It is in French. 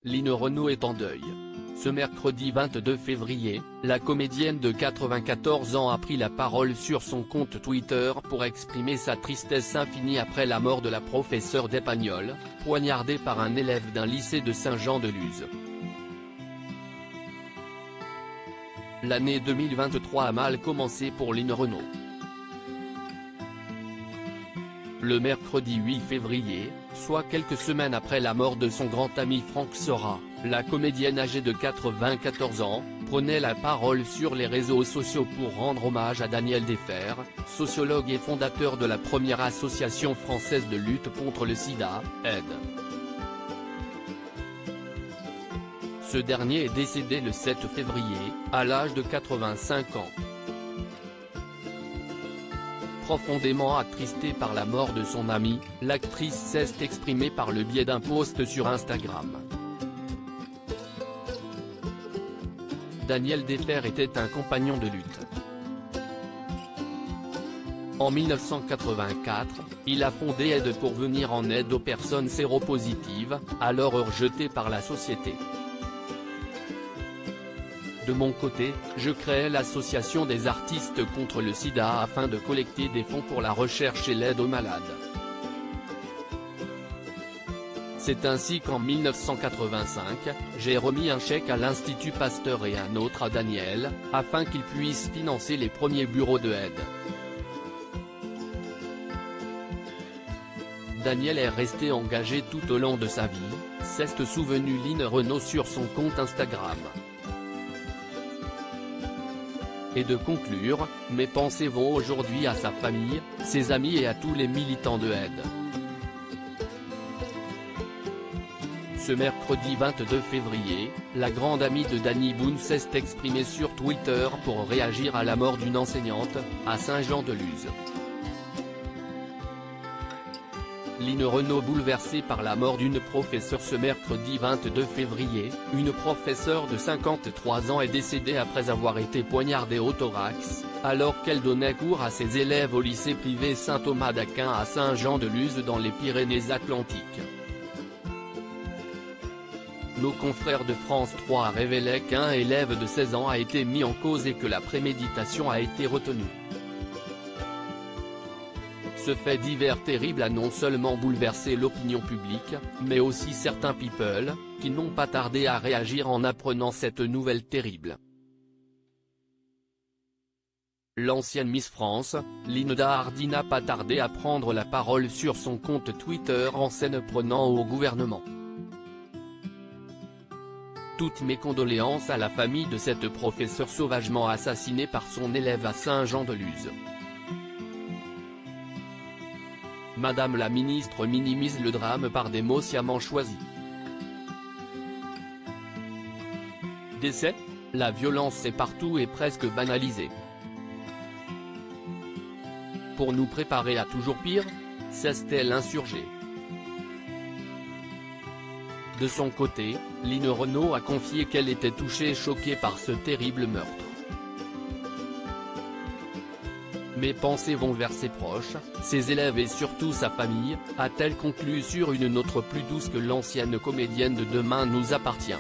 Line Renaud est en deuil. Ce mercredi 22 février, la comédienne de 94 ans a pris la parole sur son compte Twitter pour exprimer sa tristesse infinie après la mort de la professeure d'espagnol, poignardée par un élève d'un lycée de Saint-Jean-de-Luz. L'année 2023 a mal commencé pour Line Renaud. Le mercredi 8 février, soit quelques semaines après la mort de son grand ami Franck Sora, la comédienne âgée de 94 ans, prenait la parole sur les réseaux sociaux pour rendre hommage à Daniel Defer, sociologue et fondateur de la première association française de lutte contre le sida, AIDE. Ce dernier est décédé le 7 février, à l'âge de 85 ans. Profondément attristée par la mort de son ami, l'actrice s'est exprimée par le biais d'un post sur Instagram. Daniel Defer était un compagnon de lutte. En 1984, il a fondé AIDE pour venir en aide aux personnes séropositives, alors rejetées par la société. De mon côté, je créai l'association des artistes contre le sida afin de collecter des fonds pour la recherche et l'aide aux malades. C'est ainsi qu'en 1985, j'ai remis un chèque à l'Institut Pasteur et un autre à Daniel, afin qu'ils puissent financer les premiers bureaux de aide. Daniel est resté engagé tout au long de sa vie, s'est souvenu Line Renaud sur son compte Instagram. Et de conclure, mes pensées vont aujourd'hui à sa famille, ses amis et à tous les militants de AIDE. Ce mercredi 22 février, la grande amie de Danny Boone s'est exprimée sur Twitter pour réagir à la mort d'une enseignante, à Saint-Jean-de-Luz. Line Renaud bouleversée par la mort d'une professeure ce mercredi 22 février, une professeure de 53 ans est décédée après avoir été poignardée au thorax, alors qu'elle donnait cours à ses élèves au lycée privé Saint-Thomas d'Aquin à Saint-Jean-de-Luz dans les Pyrénées-Atlantiques. Nos confrères de France 3 révélaient qu'un élève de 16 ans a été mis en cause et que la préméditation a été retenue. Ce fait divers terrible a non seulement bouleversé l'opinion publique, mais aussi certains people, qui n'ont pas tardé à réagir en apprenant cette nouvelle terrible. L'ancienne Miss France, Linda Hardy n'a pas tardé à prendre la parole sur son compte Twitter en s'en prenant au gouvernement. Toutes mes condoléances à la famille de cette professeure sauvagement assassinée par son élève à Saint-Jean-de-Luz. Madame la ministre minimise le drame par des mots sciemment choisis. Décès ? La violence est partout et presque banalisée. Pour nous préparer à toujours pire ? S'est-elle insurgée ? De son côté, Line Renaud a confié qu'elle était touchée et choquée par ce terrible meurtre. Mes pensées vont vers ses proches, ses élèves et surtout sa famille, a-t-elle conclu sur une note plus douce que l'ancienne comédienne de Demain nous appartient.